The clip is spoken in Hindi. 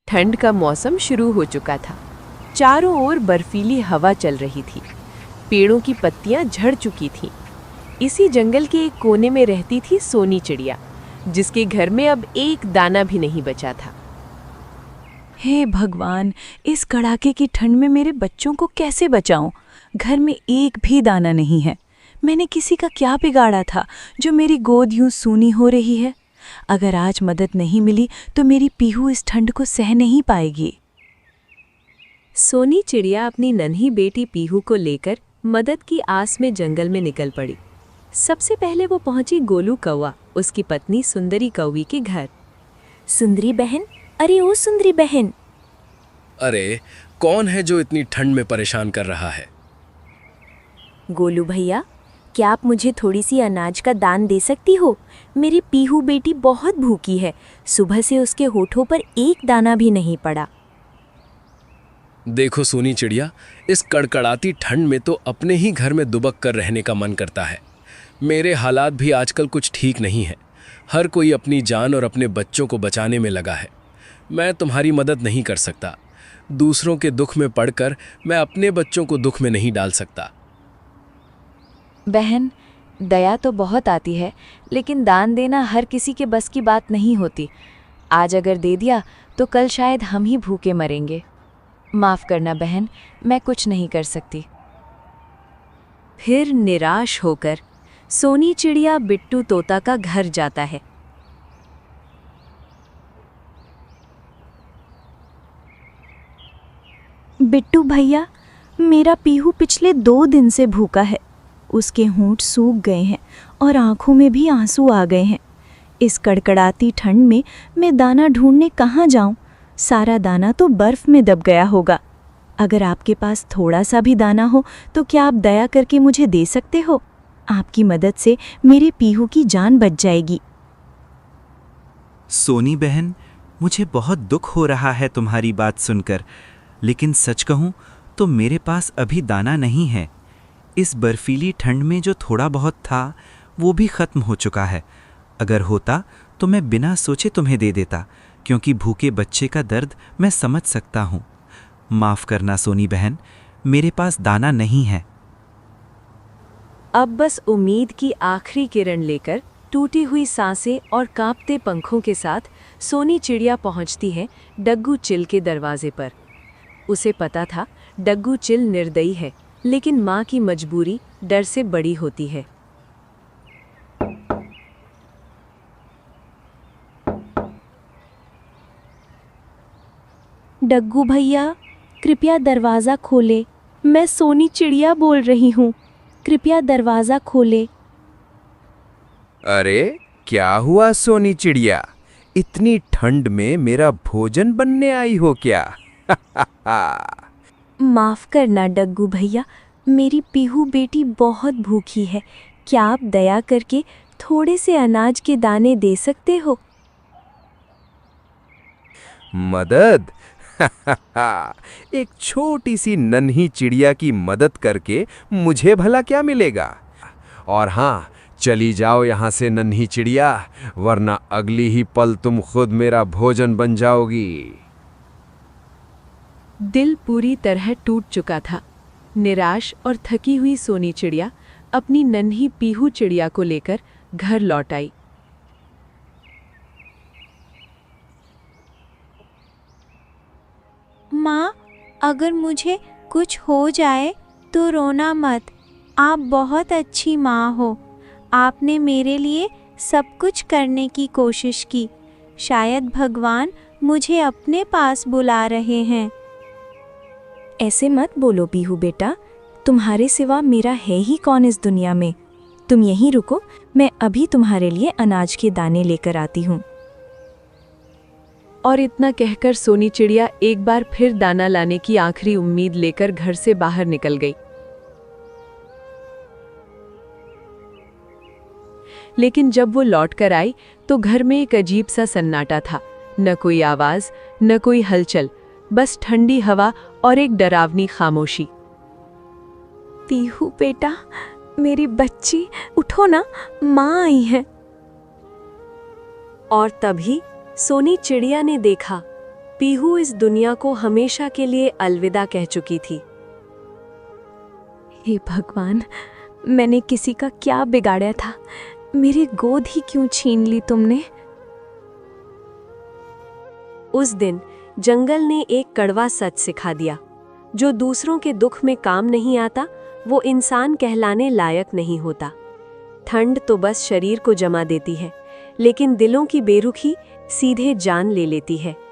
ठंड का मौसम शुरू हो चुका था। चारों ओर बर्फीली हवा चल रही थी। पेड़ों की पत्तियां झड़ चुकी थीं। इसी जंगल के एक कोने में रहती थी सोनी चिड़िया, जिसके घर में अब एक दाना भी नहीं बचा था। हे भगवान, इस कड़ाके की ठंड में मेरे बच्चों को कैसे बचाऊं? घर में एक भी दाना नहीं है। मैंने किसी का क्या बिगाड़ा था जो मेरी गोद यूं सूनी हो रही है? अगर आज मदद नहीं मिली तो मेरी पीहू इस ठंड को सह नहीं पाएगी। सोनी चिड़िया अपनी नन्ही बेटी पीहू को लेकर मदद की आस में जंगल में निकल पड़ी। सबसे पहले वो पहुंची गोलू कौवा, उसकी पत्नी सुंदरी कौवी के घर। सुंदरी बहन, अरे ओ सुंदरी बहन। अरे, कौन है जो इतनी ठंड में परेशान कर रहा है? गोलू भैया, क्या आप मुझे थोड़ी सी अनाज का दान दे सकती हो? मेरी पीहू बेटी बहुत भूखी है। सुबह से उसके होठों पर एक दाना भी नहीं पड़ा। देखो सोनी चिड़िया, इस कड़कड़ाती ठंड में तो अपने ही घर में दुबक कर रहने का मन करता है। मेरे हालात भी आजकल कुछ ठीक नहीं है। हर कोई अपनी जान और अपने बच्चों को बचाने में लगा है। मैं तुम्हारी मदद नहीं कर सकता। दूसरों के दुख में पड़कर मैं अपने बच्चों को दुख में नहीं डाल सकता। बहन, दया तो बहुत आती है, लेकिन दान देना हर किसी के बस की बात नहीं होती। आज अगर दे दिया तो कल शायद हम ही भूखे मरेंगे। माफ़ करना बहन, मैं कुछ नहीं कर सकती। फिर निराश होकर सोनी चिड़िया बिट्टू तोता का घर जाता है। बिट्टू भैया, मेरा पीहू पिछले 2 दिन से भूखा है। उसके होंठ सूख गए हैं और आंखों में भी आंसू आ गए हैं। इस कड़कड़ाती ठंड में मैं दाना ढूंढने कहाँ जाऊं? सारा दाना तो बर्फ में दब गया होगा। अगर आपके पास थोड़ा सा भी दाना हो तो क्या आप दया करके मुझे दे सकते हो? आपकी मदद से मेरे पीहू की जान बच जाएगी। सोनी बहन, मुझे बहुत दुख हो रहा है तुम्हारी बात सुनकर, लेकिन सच कहूं तो मेरे पास अभी दाना नहीं है। इस बर्फीली ठंड में जो थोड़ा बहुत था वो भी ख़त्म हो चुका है। अगर होता तो मैं बिना सोचे तुम्हें दे देता, क्योंकि भूखे बच्चे का दर्द मैं समझ सकता हूँ। माफ़ करना सोनी बहन, मेरे पास दाना नहीं है। अब बस उम्मीद की आखिरी किरण लेकर टूटी हुई सांसें और कांपते पंखों के साथ सोनी चिड़िया पहुंचती है डग्गू चिल के दरवाजे पर। उसे पता था डग्गू चिल निर्दयी है, लेकिन माँ की मजबूरी डर से बड़ी होती है। डग्गू भैया, कृपया दरवाज़ा खोले। मैं सोनी चिड़िया बोल रही हूँ। कृपया दरवाज़ा खोले। अरे, क्या हुआ सोनी चिड़िया? इतनी ठंड में मेरा भोजन बनने आई हो क्या? माफ़ करना डग्गू भैया, मेरी पीहू बेटी बहुत भूखी है। क्या आप दया करके थोड़े से अनाज के दाने दे सकते हो? मदद? एक छोटी सी नन्ही चिड़िया की मदद करके मुझे भला क्या मिलेगा? और हाँ, चली जाओ यहाँ से नन्ही चिड़िया, वरना अगली ही पल तुम खुद मेरा भोजन बन जाओगी। दिल पूरी तरह टूट चुका था। निराश और थकी हुई सोनी चिड़िया अपनी नन्ही पीहू चिड़िया को लेकर घर लौट आई। माँ, अगर मुझे कुछ हो जाए तो रोना मत। आप बहुत अच्छी माँ हो। आपने मेरे लिए सब कुछ करने की कोशिश की। शायद भगवान मुझे अपने पास बुला रहे हैं। ऐसे मत बोलो पीहू बेटा, तुम्हारे सिवा मेरा है ही कौन इस दुनिया में। तुम यहीं रुको, मैं अभी तुम्हारे लिए अनाज के दाने लेकर आती हूँ। और इतना कहकर सोनी चिड़िया एक बार फिर दाना लाने की आखिरी उम्मीद लेकर घर से बाहर निकल गई। लेकिन जब वो लौटकर आई तो घर में एक अजीब सा सन्नाटा था। न कोई आवाज, न कोई हलचल, बस ठंडी हवा और एक डरावनी खामोशी। पीहू बेटा, मेरी बच्ची, उठो ना, माँ आई है। और तभी सोनी चिड़िया ने देखा पीहू इस दुनिया को हमेशा के लिए अलविदा कह चुकी थी। हे भगवान, मैंने किसी का क्या बिगाड़ा था? मेरी गोद ही क्यों छीन ली तुमने? उस दिन जंगल ने एक कड़वा सच सिखा दिया, जो दूसरों के दुख में काम नहीं आता वो इंसान कहलाने लायक नहीं होता। ठंड तो बस शरीर को जमा देती है, लेकिन दिलों की बेरुखी सीधे जान ले लेती है।